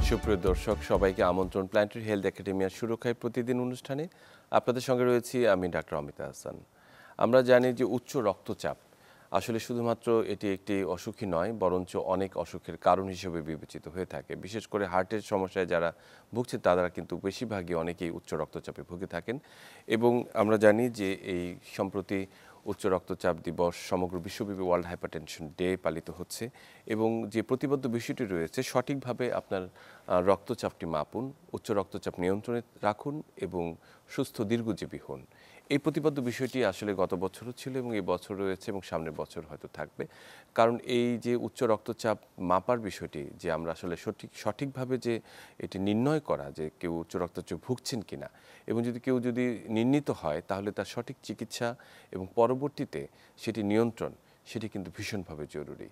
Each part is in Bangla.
সুপ্রিয় দর্শক সবাইকে আমন্ত্রণ প্ল্যানেটারি হেলথ একাডেমিয়ার সুরক্ষায় প্রতিদিন অনুষ্ঠানে। আপনাদের সঙ্গে রয়েছি আমি ডাক্তার অমিতা হাসান। আমরা জানি যে উচ্চ রক্তচাপ আসলে শুধুমাত্র এটি একটি অসুখই নয়, বরঞ্চ অনেক অসুখের কারণ হিসেবে বিবেচিত হয়ে থাকে। বিশেষ করে হার্টের সমস্যায় যারা ভুগছে তারা কিন্তু বেশিরভাগই অনেকেই উচ্চ রক্তচাপে ভুগে থাকেন। এবং আমরা জানি যে এই সম্প্রতি উচ্চ রক্তচাপ দিবস সমগ্র বিশ্বব্যাপী ওয়ার্ল্ড হাইপারটেনশন ডে পালিত হচ্ছে এবং যে প্রতিবদ্ধ বিষয়টি রয়েছে সঠিকভাবে আপনার রক্তচাপটি মাপুন, উচ্চ রক্তচাপ নিয়ন্ত্রণে রাখুন এবং সুস্থ দীর্ঘজীবী হন। এই প্রতিবদ্ধ বিষয়টি আসলে গত বছরও ছিল এবং এই বছর রয়েছে এবং সামনের বছর হয়তো থাকবে। কারণ এই যে উচ্চ রক্তচাপ মাপার বিষয়টি, যে আমরা আসলে সঠিকভাবে যে এটি নির্ণয় করা যে কেউ উচ্চ রক্তচাপ ভুগছেন কিনা, এবং কেউ যদি নির্ণীত হয় তাহলে তার সঠিক চিকিৎসা এবং পরবর্তীতে সেটি নিয়ন্ত্রণ, সেটি কিন্তু ভীষণভাবে জরুরি।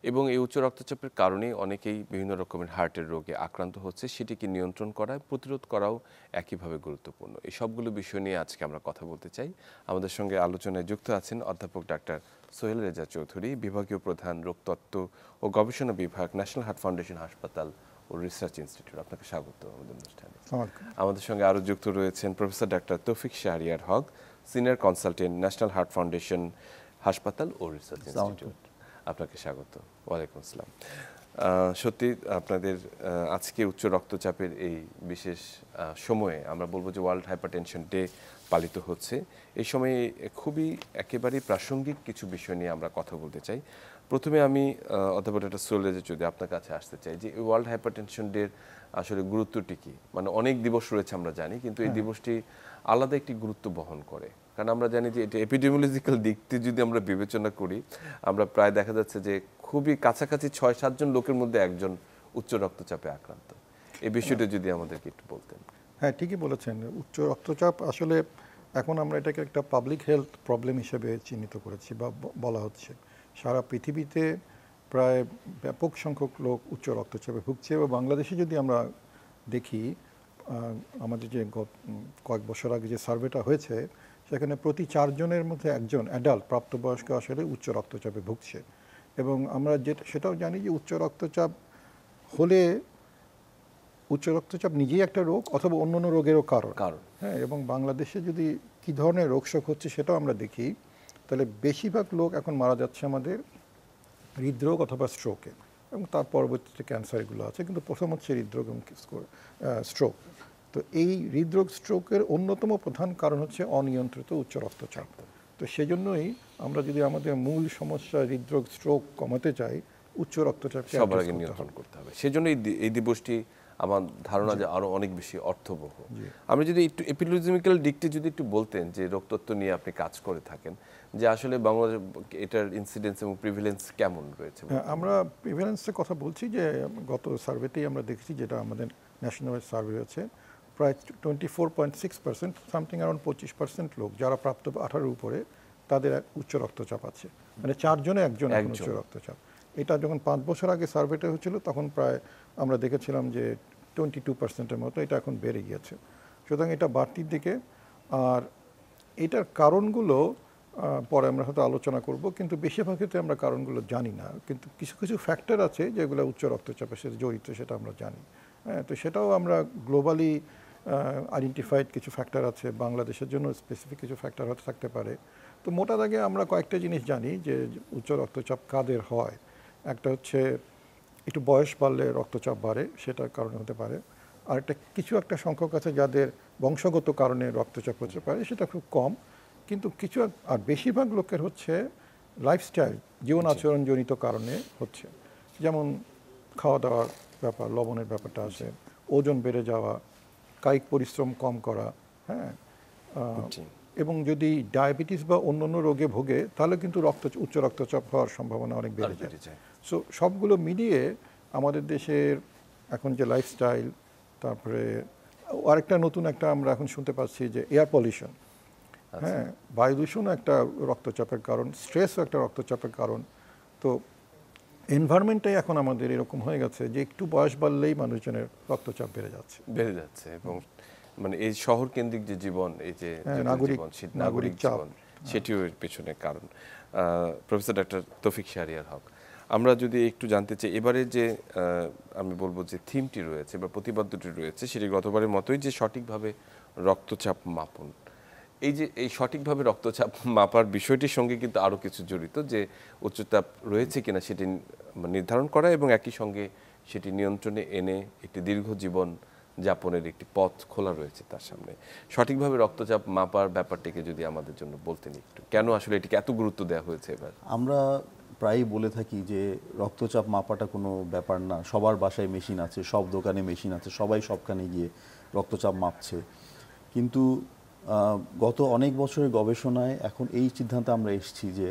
এবং এই উচ্চ রক্তচাপের কারণে অনেকেই বিভিন্ন রকমের হার্টের রোগে আক্রান্ত হচ্ছে, সেটিকে নিয়ন্ত্রণ করা, প্রতিরোধ করাও একইভাবে গুরুত্বপূর্ণ। এই সবগুলো বিষয় নিয়ে আজকে আমরা কথা বলতে চাই। আমাদের সঙ্গে আলোচনায় যুক্ত আছেন অধ্যাপক ডাক্তার সোহেল রেজা চৌধুরী, বিভাগীয় প্রধান রোগতত্ত্ব ও গবেষণা বিভাগ, ন্যাশনাল হার্ট ফাউন্ডেশন হাসপাতাল ও রিসার্চ ইনস্টিটিউট। আপনাকে স্বাগত আমাদের অনুষ্ঠানে। আমাদের সঙ্গে আরও যুক্ত রয়েছেন professor doctor Toufiq Shahriar Haque, senior consultant, national heart foundation হাসপাতাল ও রিসার্চ ইনস্টিটিউট। আপনাকে স্বাগত। ওয়ালাইকুম আসসালাম। সত্যি আপনাদের আজকে উচ্চ রক্তচাপের এই বিশেষ সময়ে আমরা বলবো যে ওয়ার্ল্ড হাইপারটেনশন ডে পালিত হচ্ছে। এই সময়ে খুবই একেবারেই প্রাসঙ্গিক কিছু বিষয় নিয়ে আমরা কথা বলতে চাই। প্রথমে আমি অধ্যাপক ডক্টর সোহেল রেজা চৌধুরী আপনার কাছে আসতে চাই যে ওয়ার্ল্ড হাইপারটেনশন ডের আসলে গুরুত্বটি কী। মানে অনেক দিবস রয়েছে আমরা জানি, কিন্তু এই দিবসটি আলাদা একটি গুরুত্ব বহন করে। কারণ আমরা জানি যে এটা এপিডেমিওলজিক্যাল দিকটি যদি আমরা বিবেচনা করি, আমরা প্রায় দেখা যাচ্ছে যে খুবই কাছাকাছি 6-7 জন লোকের মধ্যে একজন উচ্চ রক্তচাপে আক্রান্ত। এই বিষয়টা যদি আমাদেরকে একটু বলতেন। হ্যাঁ, ঠিকই বলেছেন। উচ্চ রক্তচাপ আসলে এখন আমরা এটাকে একটা পাবলিক হেলথ প্রবলেম হিসেবে চিহ্নিত করেছি বা বলা হচ্ছে। সারা পৃথিবীতে প্রায় ব্যাপক সংখ্যক লোক উচ্চ রক্তচাপে ভুগছে এবং বাংলাদেশে যদি আমরা দেখি, আমাদের যে কয়েক বছর আগে যে সার্ভেটা হয়েছে সেখানে প্রতি 4 জনের মধ্যে একজন অ্যাডাল্ট প্রাপ্তবয়স্ক আসলে উচ্চ রক্তচাপে ভুগছে। এবং আমরা সেটাও জানি যে উচ্চ রক্তচাপ হলে উচ্চ রক্তচাপ নিজেই একটা রোগ অথবা অন্যান্য রোগেরও কারণ। হ্যাঁ, এবং বাংলাদেশে যদি কী ধরনের রোগশোক হচ্ছে সেটাও আমরা দেখি, তাহলে বেশিরভাগ লোক এখন মারা যাচ্ছে আমাদের হৃদরোগ অথবা স্ট্রোকে, এবং তার পরবর্তীতে ক্যান্সার এগুলো আছে, কিন্তু প্রথম হচ্ছে হৃদরোগ এবং স্ট্রোক। তো এই হৃদরোগ স্ট্রোকের অন্যতম প্রধান কারণ হচ্ছে অনিয়ন্ত্রিত উচ্চ রক্তচাপ। তো সেজন্যই আমরা যদি আমাদের মূল সমস্যা হৃদরোগ স্ট্রোক কমাতে চাই, উচ্চ রক্তচাপকে সবার আগে নিয়ন্ত্রণ করতে হবে। সেজন্য এই দিবসটি আমার ধারণা যে আরো অনেক বেশি অর্থবহ। আমি যদি একটু এপিডেমিওলজিক্যাল দিকটি যদি একটু বলতেন, যে রোগতত্ত্ব নিয়ে আপনি কাজ করে থাকেন, যে আসলে বাংলাদেশ এটার ইনসিডেন্স এবং প্রিভিলেন্স কেমন রয়েছে। আমরা প্রিভিলেন্সের কথা বলছি যে গত সার্ভেতেই আমরা দেখেছি, যেটা আমাদের ন্যাশনাল সার্ভে হচ্ছে, প্রায় 24.6%, সামথিং অ্যারাউন্ড 25% লোক যারা প্রাপ্ত 18 উপরে তাদের উচ্চ রক্তচাপ আছে। মানে 4 জনে একজন উচ্চ রক্তচাপ। এটা যখন 5 বছর আগে সার্ভেটা হয়েছিল তখন প্রায় আমরা দেখেছিলাম যে 22%-এর মতো, এটা এখন বেড়ে গিয়েছে। সুতরাং এটা বাড়তির দিকে। আর এটার কারণগুলো পরে আমরা হয়তো আলোচনা করব, কিন্তু বেশিরভাগ ক্ষেত্রে আমরা কারণগুলো জানি না। কিন্তু কিছু কিছু ফ্যাক্টর আছে যেগুলো উচ্চ রক্তচাপের সাথে জড়িত, সেটা আমরা জানি। হ্যাঁ, তো সেটাও আমরা গ্লোবালি আইডেন্টিফাইড কিছু ফ্যাক্টর আছে, বাংলাদেশের জন্য স্পেসিফিক কিছু ফ্যাক্টর হয়তো থাকতে পারে। তো মোটা দাগে আমরা কয়েকটা জিনিস জানি যে উচ্চ রক্তচাপ কাদের হয়। একটা হচ্ছে একটু বয়স বাড়লে রক্তচাপ বাড়ে, সেটার কারণে হতে পারে। আর একটা সংখ্যক আছে যাদের বংশগত কারণে রক্তচাপ হতে পারে, সেটা খুব কম। কিন্তু আর বেশিরভাগ লোকের হচ্ছে লাইফস্টাইল, জীবন আচরণজনিত কারণে হচ্ছে। যেমন খাওয়া দাওয়ার ব্যাপার, লবণের ব্যাপারটা আছে, ওজন বেড়ে যাওয়া, কায়িক পরিশ্রম কম করা, হ্যাঁ, এবং যদি ডায়াবেটিস বা অন্যান্য রোগে ভোগে তাহলে কিন্তু উচ্চ রক্তচাপ হওয়ার সম্ভাবনা অনেক বেড়ে যায়। সো সবগুলো মিলিয়ে আমাদের দেশের এখন যে লাইফস্টাইল, তারপরে আরেকটা নতুন আমরা এখন শুনতে পাচ্ছি যে এয়ার পলিউশন, হ্যাঁ, বায়ু দূষণও একটা রক্তচাপের কারণ, স্ট্রেসও একটা রক্তচাপের কারণ। তো এনভায়রনমেন্টটাই এখন আমাদের এরকম হয়ে গেছে যে একটু বয়স বাড়লেই মানুষজনের রক্তচাপ বেড়ে যাচ্ছে। এবং মানে এই শহর কেন্দ্রিক যে জীবন, এই যে নাগরিক জীবন, সেটিও এর পেছনে কারণ। প্রফেসর ডাক্তার তৌফিক শাহরিয়ার হক, আমরা যদি একটু জানতে চাই এবারে যে আমি বলবো যে থিমটি রয়েছে বা প্রতিপাদ্যটি রয়েছে সেটি গতবারের মতোই যে সঠিকভাবে রক্তচাপ মাপন। এই যে এই সঠিকভাবে রক্তচাপ মাপার বিষয়টির সঙ্গে কিন্তু আরও কিছু জড়িত, যে উচ্চচাপ রয়েছে কিনা সেটি নির্ধারণ করা এবং একই সঙ্গে সেটি নিয়ন্ত্রণে এনে একটি দীর্ঘ জীবন যাপনের একটি পথ খোলা রয়েছে তার সামনে। সঠিকভাবে রক্তচাপ মাপার ব্যাপারটিকে যদি আমাদের জন্য বলতেন একটু, কেন আসলে এটিকে এত গুরুত্ব দেওয়া হয়েছে এবার? আমরা প্রায়ই বলে থাকি যে রক্তচাপ মাপাটা কোনো ব্যাপার না, সবার বাসায় মেশিন আছে, সব দোকানে মেশিন আছে, সবাই সবখানে গিয়ে রক্তচাপ মাপছে। কিন্তু গত অনেক বছরের গবেষণায় এখন এই সিদ্ধান্তে আমরা এসেছি যে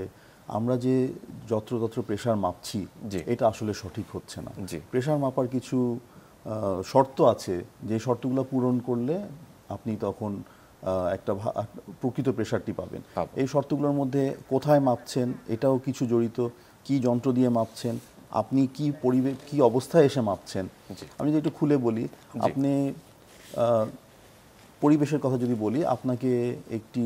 আমরা যে যত্রতত্র প্রেশার মাপছি এটা আসলে সঠিক হচ্ছে না। প্রেশার মাপার কিছু শর্ত আছে, যে শর্তগুলো পূরণ করলে আপনি তখন একটা প্রকৃত প্রেশারটি পাবেন। এই শর্তগুলোর মধ্যে কোথায় মাপছেন এটাও কিছু জড়িত, কি যন্ত্র দিয়ে মাপছেন, আপনি কি কি অবস্থায় এসে মাপছেন। আমি যদি একটু খুলে বলি, আপনি পরিবেশের কথা যদি বলি, আপনাকে একটি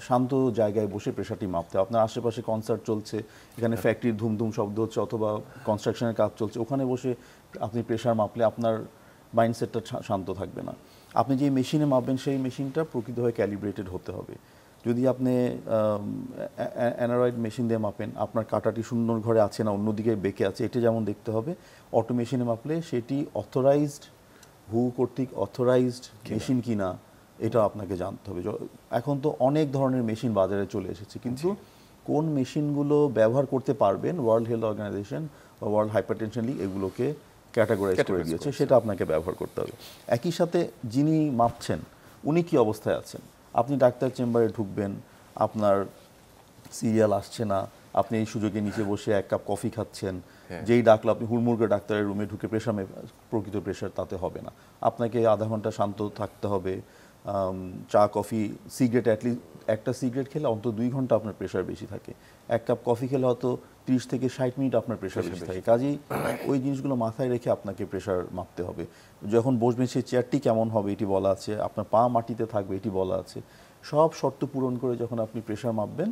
শান্ত জায়গায় বসে প্রেশারটি মাপতে হবে। আপনার আশেপাশে কনসার্ট চলছে, এখানে ফ্যাক্টরির ধুমধুম শব্দ হচ্ছে অথবা কনস্ট্রাকশনের কাজ চলছে, ওখানে বসে আপনি প্রেশার মাপলে আপনার মাইন্ডসেটটা শান্ত থাকবে না। আপনি যে মেশিনে মাপবেন সেই মেশিনটা প্রকৃতভাবে ক্যালিব্রেটেড হতে হবে। যদি আপনি অ্যানারয়েড মেশিন দিয়ে মাপেন, আপনার কাঁটাটি শূন্য ঘরে আছে না অন্যদিকে বেঁকে আছে, এটা যেমন দেখতে হবে। অটো মেশিনে মাপলে সেটি অথরাইজড, হু কর্তৃক অথরাইজড মেশিন কিনা এটা আপনাকে জানতে হবে। এখন তো অনেক ধরনের মেশিন বাজারে চলে এসেছে, কিন্তু কোন মেশিনগুলো ব্যবহার করতে পারবেন ওয়ার্ল্ড হেলথ অর্গানাইজেশন বা ওয়ার্ল্ড হাইপারটেনশন লিগ এগুলোকে ক্যাটাগরাইজ করে দিয়েছে, সেটা আপনাকে ব্যবহার করতে হবে। একই সাথে যিনি মাপছেন উনি কি অবস্থায় আছেন। আপনি ডাক্তার চেম্বারে ঢুকবেন, আপনার সিরিয়াল আসছে না, আপনি এই সুযোগে নিচে বসে এক কাপ কফি খাচ্ছেন, যেই ডাকলো আপনি হুড়মুড়কে ডাক্তারের রুমে ঢুকে প্রেশার প্রকৃত প্রেশার তাতে হবে না। আপনাকে আধা ঘন্টা শান্ত থাকতে হবে। চা কফি সিগারেট অ্যাটলিস্ট একটা সিগারেট খেলে অন্তত 2 ঘন্টা আপনার প্রেশার বেশি থাকে, এক কাপ কফি খেলে হয়তো 30 থেকে 60 মিনিট আপনার প্রেশার বেশি থাকে। কাজেই ওই জিনিসগুলো মাথায় রেখে আপনাকে প্রেশার মাপতে হবে। যখন বসবেন সেই চেয়ারটি কেমন হবে এটি বলা আছে, আপনার পা মাটিতে থাকবে এটি বলা আছে। সব শর্ত পূরণ করে যখন আপনি প্রেশার মাপবেন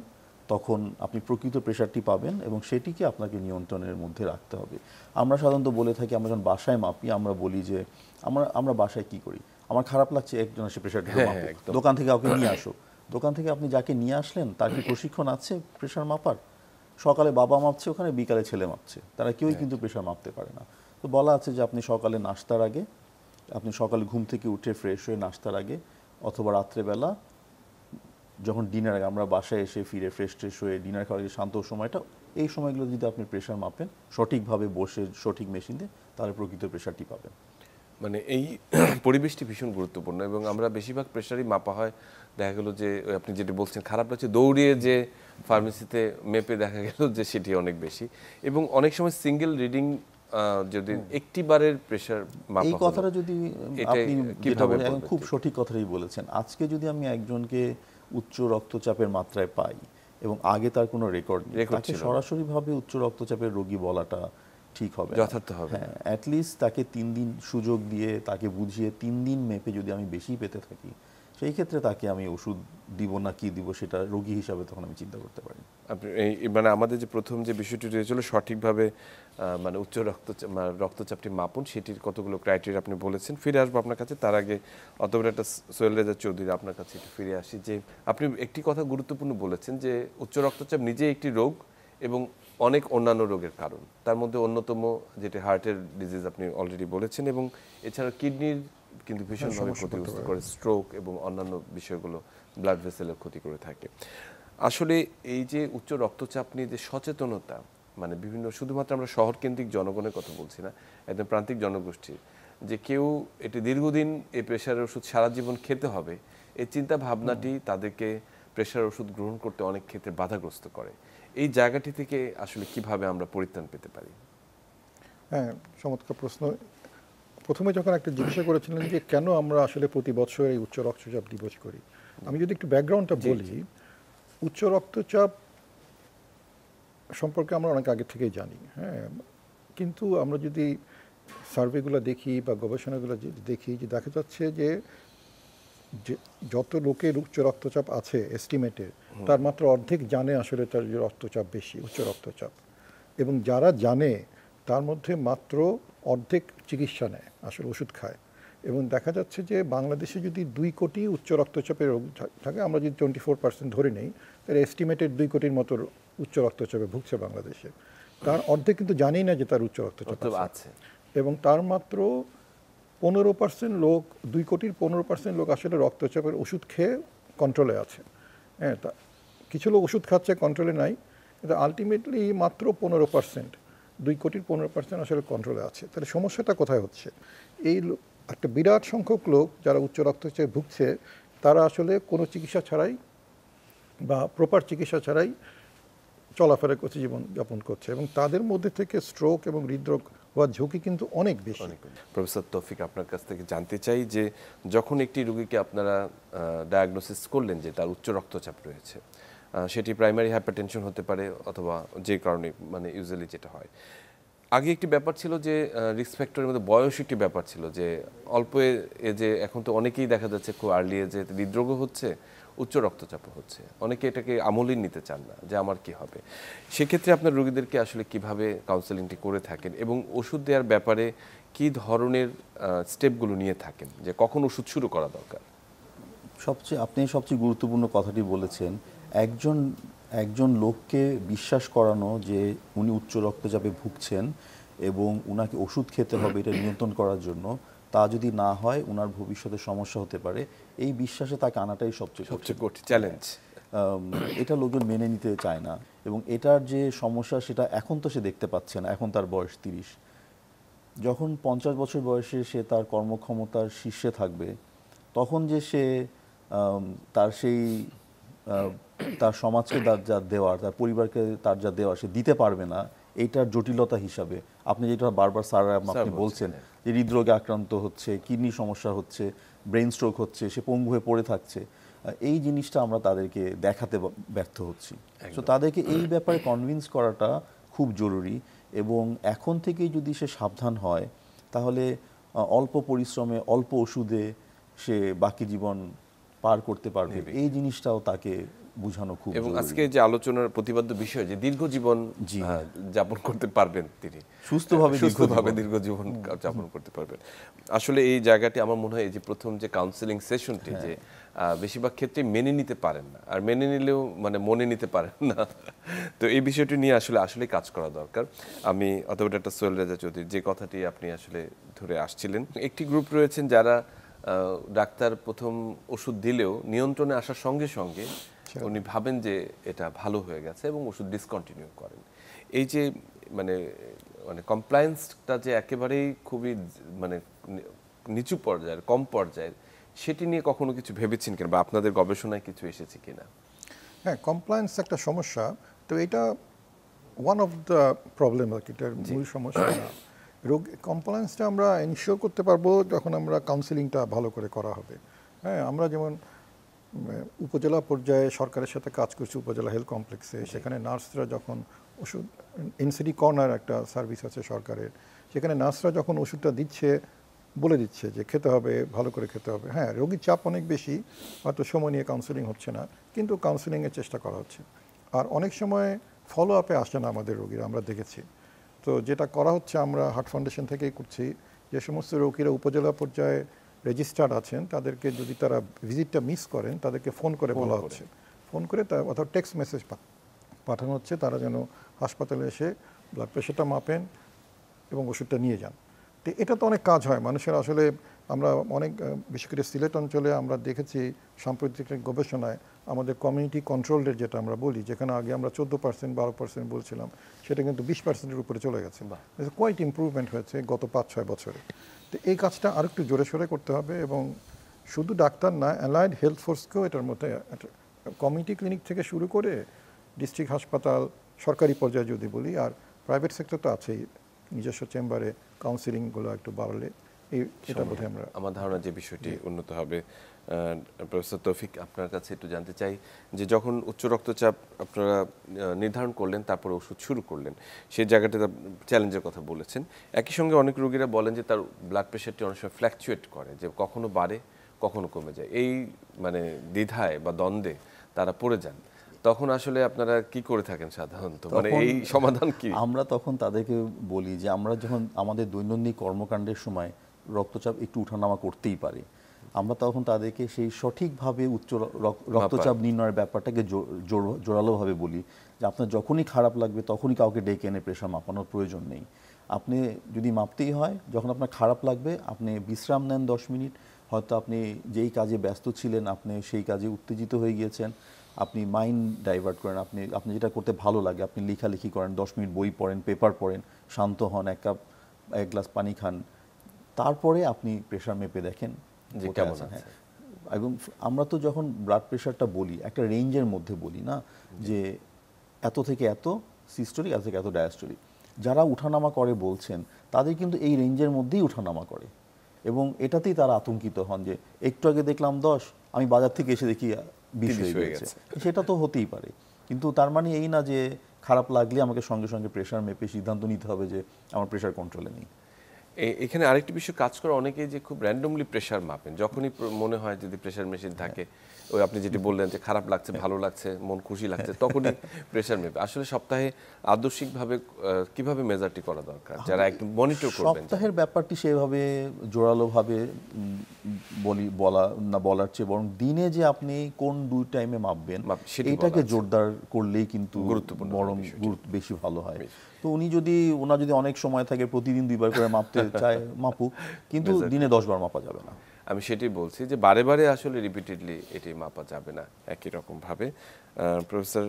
তখন আপনি প্রকৃত প্রেশারটি পাবেন এবং সেটিকে আপনাকে নিয়ন্ত্রণের মধ্যে রাখতে হবে। আমরা সাধারণত বলে থাকি, আমরা যখন বাসায় মাপি আমরা বলি যে আমরা বাসায় কি করি, আমার খারাপ লাগছে একজন এসে প্রেশারটি মাপো, দোকান থেকে কাউকে নিয়ে আসো। দোকান থেকে আপনি যাকে নিয়ে আসলেন তার কি প্রশিক্ষণ আছে প্রেশার মাপার? সকালে বাবা মাপছে ওখানে, বিকালে ছেলে মাপছে, তারা কেউই কিন্তু প্রেশার মাপতে পারে না। তো বলা আছে যে আপনি সকালে নাস্তার আগে, আপনি সকালে ঘুম থেকে উঠে ফ্রেশ হয়ে নাস্তার আগে অথবা রাত্রেবেলা যখন ডিনার আগে, আমরা বাসায় এসে ফিরে ফ্রেশ ট্রেশ হয়ে ডিনার খাওয়ার যে শান্ত সময়টা, এই সময়গুলো যদি আপনি প্রেশার মাপেন সঠিকভাবে বসে সঠিক মেশিন দিয়ে, তাহলে প্রকৃত প্রেশারটি পাবেন। মানে এই পরিবেশটি ভীষণ গুরুত্বপূর্ণ এবং আমরা বেশিরভাগ প্রেশারই মাপা হয়, দেখা গেল যে আপনি যেটি বলছেন খারাপ লাগছে দৌড়িয়ে যে ফার্মেসিতে মেপে দেখা গেল যে সেটি অনেক বেশি, এবং অনেক সময় সিঙ্গেল রিডিং যদি একটি বারের প্রেশার মাপা, এই কথাটা যদি আপনি যেটা বলেন খুব সঠিক কথাই বলেছেন। আজকে যদি আমি একজনকে উচ্চ রক্তচাপের মাত্রায় পাই এবং আগে তার কোনো রেকর্ড নেই, তাকে সরাসরিভাবে উচ্চ রক্তচাপের রোগী বলাটা ঠিক হবে, যথার্থ হবে। হ্যাঁ, অ্যাটলিস্ট তাকে 3 দিন সুযোগ দিয়ে তাকে বুঝিয়ে 3 দিন মেপে যদি আমি বেশি পেতে থাকি, সেই ক্ষেত্রে তাকে আমি ওষুধ দিব না কি দিব সেটা রোগী হিসাবে তখন আমি চিন্তা করতে পারি। আপনি মানে আমাদের যে প্রথম যে বিষয়টি রয়েছিল সঠিকভাবে মানে উচ্চ রক্তচাপটি মাপুন, সেটির কতগুলো ক্রাইটেরিয়া আপনি বলেছেন। ফিরে আসবো আপনার কাছে, তার আগে অতবার একটা সোহেল রেজা চৌধুরী আপনার কাছে একটু ফিরে আসি। যে আপনি একটি কথা গুরুত্বপূর্ণ বলেছেন যে উচ্চ রক্তচাপ নিজে একটি রোগ এবং অনেক অন্যান্য রোগের কারণ, তার মধ্যে অন্যতম যেটি হার্টের ডিজিজ আপনি অলরেডি বলেছেন, এবং এছাড়া কিডনির কিন্তু ভীষণভাবে ক্ষতিগ্রস্ত করে, স্ট্রোক এবং অন্যান্য বিষয়গুলো ব্লাড ভেসেলের ক্ষতি করে থাকে। আসলে এই যে উচ্চ রক্তচাপ নিয়ে যে সচেতনতা, মানে বিভিন্ন শুধুমাত্র আমরা শহরকেন্দ্রিক জনগণের কথা বলছি না, একদম প্রান্তিক জনগোষ্ঠীর, যে কেউ এটি দীর্ঘদিন এই প্রেশারের ওষুধ সারা জীবন খেতে হবে, এই চিন্তা ভাবনাটি তাদেরকে প্রেশার ওষুধ গ্রহণ করতে অনেক ক্ষেত্রে বাধাগ্রস্ত করে। এই জায়গাটি থেকে আসলে কিভাবে আমরা পরিত্রাণ পেতে পারি? হ্যাঁ, চমৎকার প্রশ্ন। প্রথমে যখন একটা জিজ্ঞাসা করেছিলেন যে কেন আমরা আসলে প্রতি বছর এই উচ্চ রক্তচাপ দিবস করি, আমি যদি একটু ব্যাকগ্রাউন্ডটা বলি, উচ্চ রক্তচাপ সম্পর্কে আমরা অনেক আগে থেকেই জানি, হ্যাঁ, কিন্তু আমরা যদি সার্ভেগুলো দেখি বা গবেষণাগুলো দেখি, যে দেখা যাচ্ছে যে যত লোকের উচ্চ রক্তচাপ আছে এস্টিমেটের, তার মাত্র অর্ধেক জানে আসলে তার রক্তচাপ বেশি, উচ্চ রক্তচাপ। এবং যারা জানে তার মধ্যে মাত্র অর্ধেক চিকিৎসা নেয়, আসলে ওষুধ খায়। এবং দেখা যাচ্ছে যে বাংলাদেশে যদি 2 কোটি উচ্চ রক্তচাপের রোগ থাকে, আমরা যদি 24% ধরে নেই, তাহলে এস্টিমেটেড 2 কোটির মতো উচ্চ রক্তচাপে ভুগছে বাংলাদেশে। তার অর্ধেক কিন্তু জানেই না যে তার উচ্চ রক্তচাপ আছে। এবং তার মাত্র 15% লোক, 2 কোটির 15% লোক আসলে রক্তচাপের ওষুধ খেয়ে কন্ট্রোলে আছে। হ্যাঁ, তা কিছু লোক ওষুধ খাচ্ছে, কন্ট্রোলে নাই, কিন্তু আলটিমেটলি মাত্র 15%, 2 কোটির 15% আসলে কন্ট্রোলে আছে। তাহলে সমস্যাটা কোথায় হচ্ছে? এই একটা বিরাট সংখ্যক লোক যারা উচ্চ রক্তচাপে ভুগছে, তারা আসলে কোনো চিকিৎসা ছাড়াই বা প্রপার চিকিৎসা ছাড়াই চলাফেরা করছে, জীবনযাপন করছে, এবং তাদের মধ্যে থেকে স্ট্রোক এবং হৃদরোগ হওয়ার ঝুঁকি কিন্তু অনেক বেশি। প্রফেসর তৌফিক, আপনার কাছ থেকে জানতে চাই যে যখন একটি রোগীকে আপনারা ডায়াগনোসিস করলেন যে তার উচ্চ রক্তচাপ রয়েছে, সেটি প্রাইমারি হাইপারটেনশন হতে পারে অথবা যে কারণে, মানে ইউজুয়ালি যেটা হয়, আগে একটি ব্যাপার ছিল যে রিস্ক ফ্যাক্টরের মধ্যে বয়স একটি ব্যাপার ছিল, যে অল্প এজে, এখন তো অনেকেই দেখা যাচ্ছে খুব আর্লি এজে হৃদরোগও হচ্ছে, উচ্চ রক্তচাপও হচ্ছে, অনেকে এটাকে আমলই নিতে চান না যে আমার কি হবে। সেক্ষেত্রে আপনার রোগীদেরকে আসলে কিভাবে কাউন্সেলিংটি করে থাকেন এবং ওষুধ দেওয়ার ব্যাপারে কি ধরনের স্টেপগুলো নিয়ে থাকেন, যে কখন ওষুধ শুরু করা দরকার? আপনি সবচেয়ে গুরুত্বপূর্ণ কথাটি বলেছেন। একজন লোককে বিশ্বাস করানো যে উনি উচ্চ রক্তচাপে ভুগছেন এবং উনাকে ওষুধ খেতে হবে এটা নিয়ন্ত্রণ করার জন্য, তা যদি না হয় উনার ভবিষ্যতে সমস্যা হতে পারে, এই বিশ্বাসে তাকে আনাটাই সবচেয়ে কঠিন চ্যালেঞ্জ। এটা লোকজন মেনে নিতে চায় না, এবং এটার যে সমস্যা সেটা এখন তো সে দেখতে পাচ্ছে না। এখন তার বয়স 30, যখন 50 বছর বয়সে সে তার কর্মক্ষমতার শীর্ষে থাকবে, তখন যে সে তার সেই তার সমাজকে তার যা দেওয়ার, তার পরিবারকে তার যা দেওয়ার সে দিতে পারবে না, এইটার জটিলতা হিসাবে আপনি যেটা বারবার আপনি বলছেন যে হৃদরোগে আক্রান্ত হচ্ছে, কিডনি সমস্যা হচ্ছে, ব্রেন স্ট্রোক হচ্ছে, সে পঙ্গু হয়ে পড়ে থাকছে, এই জিনিসটা আমরা তাদেরকে দেখাতে ব্যর্থ হচ্ছি। তো তাদেরকে এই ব্যাপারে কনভিন্স করাটা খুব জরুরি, এবং এখন থেকেই যদি সে সাবধান হয়, তাহলে অল্প পরিশ্রমে, অল্প ওষুধে সে বাকি জীবন পার করতে পারবে। এই জিনিসটাও তাকে বুঝানো খুব জরুরি। এবং আজকে যে আলোচনার প্রতিপাদ্য বিষয় যে দীর্ঘ জীবন যাপন করতে পারবেন, তিনি সুস্থভাবে দীর্ঘ জীবন যাপন করতে পারবেন। আসলে এই জায়গাটি আমার মনে হয় যে প্রথম যে কাউন্সেলিং সেশনটি, যে বেশিরভাগ ক্ষেত্রে মেনে নিতে পারেন না, আর মেনে নিলেও মানে মনে নিতে পারেন না, তো এই বিষয়টি নিয়ে আসলে কাজ করা দরকার। আমি অথবা ডক্টর সোহেল রেজা চৌধুরী, যে কথাটি আপনি আসলে ধরে আসছিলেন, একটি গ্রুপ রয়েছেন যারা ডাক্তার প্রথম ওষুধ দিলেও নিয়ন্ত্রণে আসার সঙ্গে সঙ্গে উনি ভাবেন যে এটা ভালো হয়ে গেছে এবং ওষুধ ডিসকন্টিনিউ করেন। এই যে মানে মানে কমপ্লায়েন্সটা যে একেবারেই খুবই মানে নিচু পর্যায়ের, কম পর্যায়ের, সেটি নিয়ে কখনো কিছু ভেবেছেন কিনা, বা আপনাদের গবেষণায় কিছু এসেছে কিনা? হ্যাঁ, কমপ্লায়েন্স একটা সমস্যা। তো এটা ওয়ান অফ দ্য প্রবলেম আর কি, এটার মূল সমস্যা না। কমপ্লায়েন্সটা আমরা এনশিওর করতে পারবো যখন আমরা কাউন্সেলিংটা ভালো করে করা হবে। হ্যাঁ, আমরা যেমন উপজেলা পর্যায়ে সরকারের সাথে কাজ করছি, উপজেলা হেলথ কমপ্লেক্সে, সেখানে নার্সরা যখন ওষুধ, এনসিডি কর্নার একটা সার্ভিস আছে সরকারের, সেখানে নার্সরা যখন ওষুধটা দিচ্ছে, বলে দিচ্ছে যে খেতে হবে, ভালো করে খেতে হবে। হ্যাঁ, রোগীর চাপ অনেক বেশি, হয়তো সময় নিয়ে কাউন্সেলিং হচ্ছে না, কিন্তু কাউন্সেলিংয়ের চেষ্টা করা হচ্ছে। আর অনেক সময় ফলো আপে আসছে না আমাদের রোগীরা, আমরা দেখেছি। তো যেটা করা হচ্ছে, আমরা হার্ট ফাউন্ডেশন থেকেই করছি, যে সমস্ত রোগীরা উপজেলা পর্যায়ে রেজিস্টার্ড আছেন, তাদেরকে যদি তারা ভিজিটটা মিস করেন, তাদেরকে ফোন করে বলা হচ্ছে, ফোন করে অথবা টেক্সট মেসেজ পাঠানো হচ্ছে, তারা যেন হাসপাতালে এসে ব্লাড প্রেশারটা মাপেন এবং ওষুধটা নিয়ে যান। তো এটা তো অনেক কাজ হয় মানুষের। আসলে আমরা অনেক, বিশেষ করে সিলেট অঞ্চলে আমরা দেখেছি সাম্প্রতিক গবেষণায়, আমাদের কমিউনিটি কন্ট্রোলের যেটা আমরা বলি, যেখানে আগে আমরা 14%, 12% বলছিলাম, সেটা কিন্তু 20%-এর উপরে চলে গেছে। কোয়াইট ইম্প্রুভমেন্ট হয়েছে গত 5-6 বছরে। তো এই কাজটা আর একটু জোরে সোরে করতে হবে, এবং শুধু ডাক্তার না, অ্যালাইড হেলথ ফোর্সকেও এটার মধ্যে, কমিউনিটি ক্লিনিক থেকে শুরু করে ডিস্ট্রিক্ট হাসপাতাল, সরকারি পর্যায়ে যদি বলি, আর প্রাইভেট সেক্টর তো আছেই, নিজস্ব চেম্বারে কাউন্সিলিংগুলো একটু বাড়লে এটা বোধহয় আমরা, আমার ধারণা যে বিষয়টি উন্নত হবে। প্রফেসর তৌফিক, আপনার কাছে একটু জানতে চাই যে যখন উচ্চ রক্তচাপ আপনারা নির্ধারণ করলেন, তারপরে ওষুধ শুরু করলেন, সেই জায়গাটাতে চ্যালেঞ্জের কথা বলেছেন। একই সঙ্গে অনেক রোগীরা বলেন যে তার ব্লাড প্রেশারটি অনেক সময় ফ্ল্যাকচুয়েট করে, যে কখনো বাড়ে কখনো কমে যায়। এই মানে দ্বিধায় বা দ্বন্দ্বে তারা পড়ে যান। তখন আসলে আপনারা কি করে থাকেন সাধারণত, মানে তখন এই সমাধান কি? আমরা তখন তাদেরকে বলি যে আমরা যখন আমাদের দৈনন্দিন কর্মকাণ্ডের সময় রক্তচাপ একটু উঠানামা করতেই পারে, আমরা তখন তাদেরকে সেই সঠিকভাবে উচ্চ রক্তচাপ নির্ণয়ের ব্যাপারটাকে জোরালোভাবে বলি যে আপনার যখনই খারাপ লাগবে তখনই কাউকে ডেকে এনে প্রেশার মাপানোর প্রয়োজন নেই। আপনি যদি মাপতেই হয়, যখন আপনার খারাপ লাগবে আপনি বিশ্রাম নেন 10 মিনিট, হয়তো আপনি যেই কাজে ব্যস্ত ছিলেন আপনি সেই কাজে উত্তেজিত হয়ে গিয়েছেন, আপনি মাইন্ড ডাইভার্ট করেন, আপনি যেটা করতে ভালো লাগে আপনি লেখালেখি করেন, 10 মিনিট বই পড়েন, পেপার পড়েন, শান্ত হন, এক গ্লাস পানি খান, তারপরে আপনি প্রেশার মেপে দেখেন যে কোথায় কেমন আছেন। আছে। হ্যাঁ, এবং আমরা তো যখন ব্লাড প্রেশারটা বলি একটা রেঞ্জের মধ্যে বলি না, যে এত থেকে এত সিস্টোলিক, এত থেকে এত ডায়াস্টোলিক। যারা উঠানামা করে বলছেন তাদের কিন্তু এই রেঞ্জের মধ্যেই উঠানামা করে, এবং এটাতেই তারা আতঙ্কিত হন যে একটু আগে দেখলাম 10, আমি বাজার থেকে এসে দেখি 20 হয়ে গেছে। সেটা তো হতেই পারে, কিন্তু তার মানে এই না যে খারাপ লাগলে আমাকে সঙ্গে সঙ্গে প্রেশার মেপে সিদ্ধান্ত নিতে হবে যে আমার প্রেশার কন্ট্রোলে নেই। এখানে আরেকটি বিষয় কাজ করে, অনেকেই যে খুব র্যান্ডমলি প্রেশার মাপেন, যখনই মনে হয় যদি প্রেশার মেশিন থাকে, ওই আপনি যেটি বললেন যে খারাপ লাগছে, ভালো লাগছে, মন খুশি লাগছে, তখনই প্রেশার মেপে। আসলে সপ্তাহে আদর্শিকভাবে কিভাবে মেজারটি করা দরকার, যারা একটু মনিটর করবেন? সপ্তাহের ব্যাপারটি সেভাবে জোরালোভাবে বলার চেয়ে বরং দিনে যে আপনি কোন 2 টাইমে মাপবেন সেটি এটাকে বলা আছে। জোরদার করলেই কিন্তু গুরুত্বপূর্ণ বরং বিষয়টি। বেশি ভালো হয়। তো ওনার যদি অনেক সময় থাকে প্রতিদিন 2 বার করে মাপতে চায় মাপুক, কিন্তু দিনে 10 বার মাপা যাবে না। আমি সেটাই বলছি যে বারে বারে আসলে রিপিটেডলি এটি মাপা যাবে না একই রকম ভাবে। প্রফেসর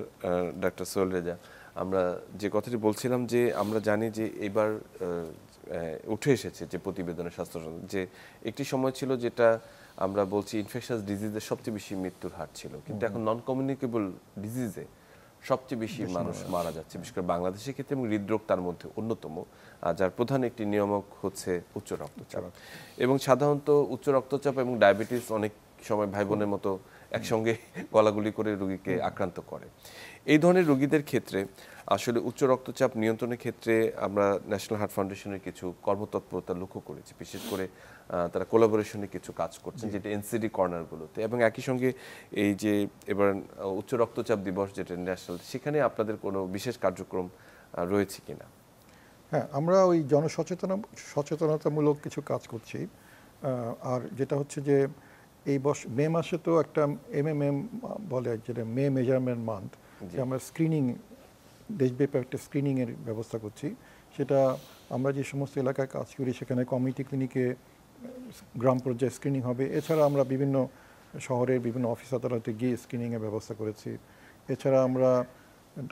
ডক্টর সোহেল রেজা, আমরা যে কথাটি বলছিলাম যে আমরা জানি যে এবার উঠে এসেছে যে প্রতিবেদনের স্বাস্থ্য যে একটি সময় ছিল যেটা আমরা বলছি ইনফেকশাস ডিজিজের সবচেয়ে বেশি মৃত্যুর হার ছিল, কিন্তু এখন নন কমিউনিকেবল ডিজিজে সবচেয়ে বেশি মানুষ মারা যাচ্ছে, বিশেষ করে বাংলাদেশের ক্ষেত্রে, এবং হৃদরোগ তার মধ্যে অন্যতম, যার প্রধান একটি নিয়ামক হচ্ছে উচ্চ রক্তচাপ। এবং সাধারণত উচ্চ রক্তচাপ এবং ডায়াবেটিস অনেক সময় ভাই বোনের মতো একসঙ্গে গলাগুলি করে রোগীকে আক্রান্ত করে। এই ধরনের রোগীদের ক্ষেত্রে আসলে উচ্চ রক্তচাপ নিয়ন্ত্রণের ক্ষেত্রে আমরা ন্যাশনাল হার্ট ফাউন্ডেশনের কিছু কর্মতৎপরতা লক্ষ্য করেছি, বিশেষ করে তারা কোলাবোরেশনে কিছু কাজ করছেন, যেটা এনসিডি কর্নারগুলোতে, এবং একই সঙ্গে এই যে এবার উচ্চ রক্তচাপ দিবস যেটা ন্যাশনাল, সেখানে আপনাদের কোনো বিশেষ কার্যক্রম রয়েছে কিনা? হ্যাঁ, আমরা ওই সচেতনতামূলক কিছু কাজ করছি। আর যেটা হচ্ছে যে এই মে মাসে তো একটা MMM বলে, যেটা মে মেজারমেন্ট মান্থ, যে আমরা স্ক্রিনিং, দেশব্যাপী একটা স্ক্রিনিংয়ের ব্যবস্থা করছি। সেটা আমরা যে সমস্ত এলাকায় কাজ করি সেখানে কমিউনিটি ক্লিনিকে গ্রাম পর্যায়ে স্ক্রিনিং হবে। এছাড়া আমরা বিভিন্ন শহরের বিভিন্ন অফিস আদালতে গিয়ে স্ক্রিনিংয়ের ব্যবস্থা করেছি। এছাড়া আমরা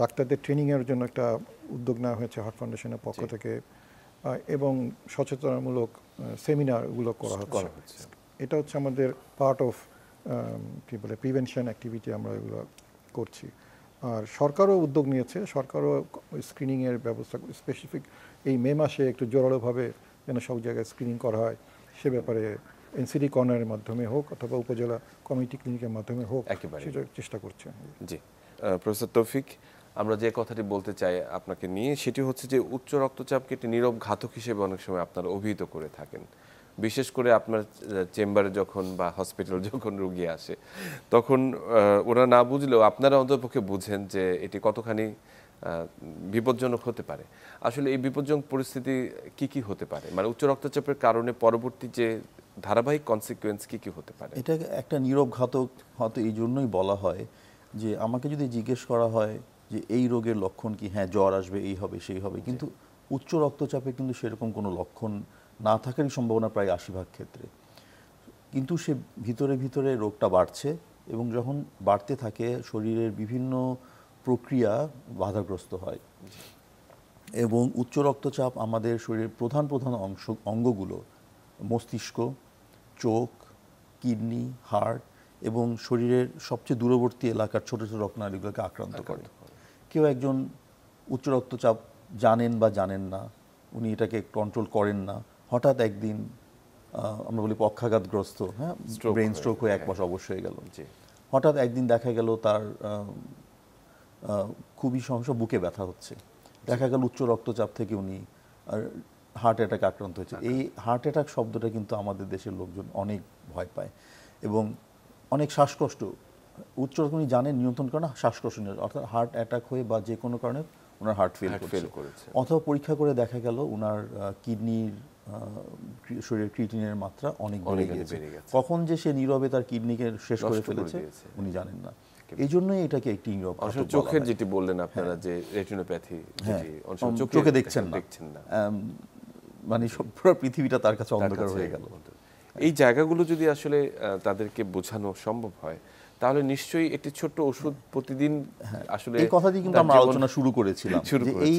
ডাক্তারদের ট্রেনিংয়ের জন্য একটা উদ্যোগ নেওয়া হয়েছে হার্ট ফাউন্ডেশনের পক্ষ থেকে, এবং সচেতনমূলক সেমিনারগুলো করা হচ্ছে। এটা হচ্ছে আমাদের পার্ট অফ কী বলে প্রিভেনশন অ্যাক্টিভিটি, আমরা এগুলো করছি। আর সরকারও উদ্যোগ নিয়েছে, সরকারও স্ক্রিনিংয়ের ব্যবস্থা, স্পেসিফিক এই মে মাসে একটু জোরালোভাবে যেন সব জায়গায় স্ক্রিনিং করা হয় সে ব্যাপারে এনসিডি কর্নারের মাধ্যমে হোক অথবা উপজেলা কমিউনিটি ক্লিনিকের মাধ্যমে হোক, সেটা চেষ্টা করছে। জি, প্রফেসর তৌফিক, আমরা যে কথাটি বলতে চাই আপনাকে নিয়ে সেটি হচ্ছে যে উচ্চ রক্তচাপকে একটি নীরব ঘাতক হিসেবে অনেক সময় আপনারা অভিহিত করে থাকেন, বিশেষ করে আপনার চেম্বারে যখন বা হসপিটাল যখন রোগী আসে তখন ওরা না বুঝলেও আপনারা অন্ততপক্ষে বুঝেন যে এটি কতখানি বিপজ্জনক হতে পারে। আসলে এই বিপজ্জনক পরিস্থিতি কি কি হতে পারে, মানে উচ্চ রক্তচাপের কারণে পরবর্তী যে ধারাবাহিক কনসিকুয়েন্স কি কি হতে পারে? এটা একটা নীরব ঘাতক হয়তো এই জন্যই বলা হয় যে আমাকে যদি জিজ্ঞেস করা হয় যে এই রোগের লক্ষণ কি, হ্যাঁ জ্বর আসবে, এই হবে সেই হবে, কিন্তু উচ্চ রক্তচাপে কিন্তু সেরকম কোনো লক্ষণ না থাকারই সম্ভাবনা প্রায় 80% ক্ষেত্রে। কিন্তু সে ভিতরে ভিতরে রোগটা বাড়ছে, এবং যখন বাড়তে থাকে শরীরের বিভিন্ন প্রক্রিয়া বাধাগ্রস্ত হয়, এবং উচ্চ রক্তচাপ আমাদের শরীরের প্রধান অঙ্গগুলো মস্তিষ্ক, চোখ, কিডনি, হার্ট এবং শরীরের সবচেয়ে দূরবর্তী এলাকার ছোট ছোট রক্তনালীগুলোকে আক্রান্ত করে। কেউ একজন উচ্চ রক্তচাপ জানেন বা জানেন না, উনি এটাকে কন্ট্রোল করেন না, হঠাৎ একদিন আমরা বলি পক্ষাঘাতগ্রস্ত, হ্যাঁ, ব্রেন স্ট্রোক হয়ে 1 মাস অবশ হয়ে গেল। হঠাৎ একদিন দেখা গেল তার খুবই সমস্যা, বুকে ব্যথা হচ্ছে, দেখা গেল উচ্চ রক্তচাপ থেকে উনি হার্ট অ্যাটাক আক্রান্ত হয়েছে। এই হার্ট অ্যাটাক শব্দটা কিন্তু আমাদের দেশের লোকজন অনেক ভয় পায়, এবং অনেক শ্বাসকষ্ট উচ্চ রক্ত উনি জানেন নিয়ন্ত্রণ করে না শ্বাসকষ্ট নিয়ে, অর্থাৎ হার্ট অ্যাটাক হয়ে বা যে কোনো কারণে ওনার হার্ট ফেল করেছে। অথবা পরীক্ষা করে দেখা গেল ওনার কিডনির শরীরের ক্রিয়েটিনের মাত্রা অনেক বেড়ে গেছে। কখন যে সে নীরবে তার কিডনিকে শেষ করে ফেলেছে উনি জানেন না। এই জন্যই এটাকে একটি নীরব ঘাতক চোখের যেটি বললেন আপনারা যে রেটিনোপ্যাথি, চোখে দেখছেন না, মানে পুরো পৃথিবীটা তার কাছে অন্ধকার হয়ে গেল। এই জায়গাগুলো যদি আসলে তাদেরকে বোঝানো সম্ভব হয় তাহলে নিশ্চয়ই একটি ছোট্ট ওষুধ প্রতিদিন আসলে এই কথাটি কিন্তু আমরা আলোচনা শুরু করেছিলাম যে এই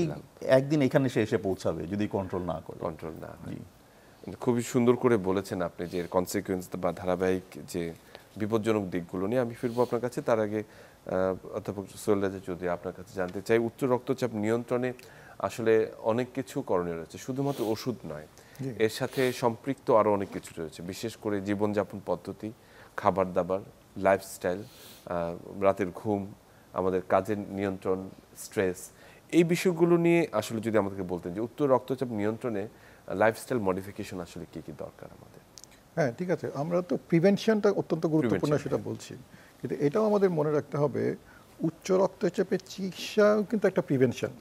একদিন এখানে সে এসে পৌঁছাবে যদি কন্ট্রোল না করে। খুবই সুন্দর করে বলেছেন আপনি যে কনসিকুয়েন্স বা ধারাবাহিক যে বিপজ্জনক দিকগুলো নিয়ে। আমি ফিরবো আপনার কাছে, তার আগে অধ্যাপক সোহেল রাজা চৌধুরী আপনার কাছে জানতে চাই, উচ্চ রক্তচাপ নিয়ন্ত্রণে আসলে অনেক কিছু করণীয় রয়েছে, শুধুমাত্র ওষুধ নয়, এর সাথে সম্পৃক্ত আরও অনেক কিছু রয়েছে, বিশেষ করে জীবনযাপন পদ্ধতি, খাবার দাবার, লাইফস্টাইল, রাতের ঘুম, আমাদের কাজের নিয়ন্ত্রণ, স্ট্রেস, এই বিষয়গুলো নিয়ে আসলে যদি আমাদেরকে বলতেন যে উচ্চ রক্তচাপ নিয়ন্ত্রণে লাইফস্টাইল মডিফিকেশন আসলে কি কি দরকার আমাদের। হ্যাঁ, ঠিক আছে, আমরা তো প্রিভেনশনটা অত্যন্ত গুরুত্বপূর্ণ সেটা বলছি, কিন্তু এটাও আমাদের মনে রাখতে হবে উচ্চ রক্তচাপের চিকিৎসাও কিন্তু একটা প্রিভেনশন।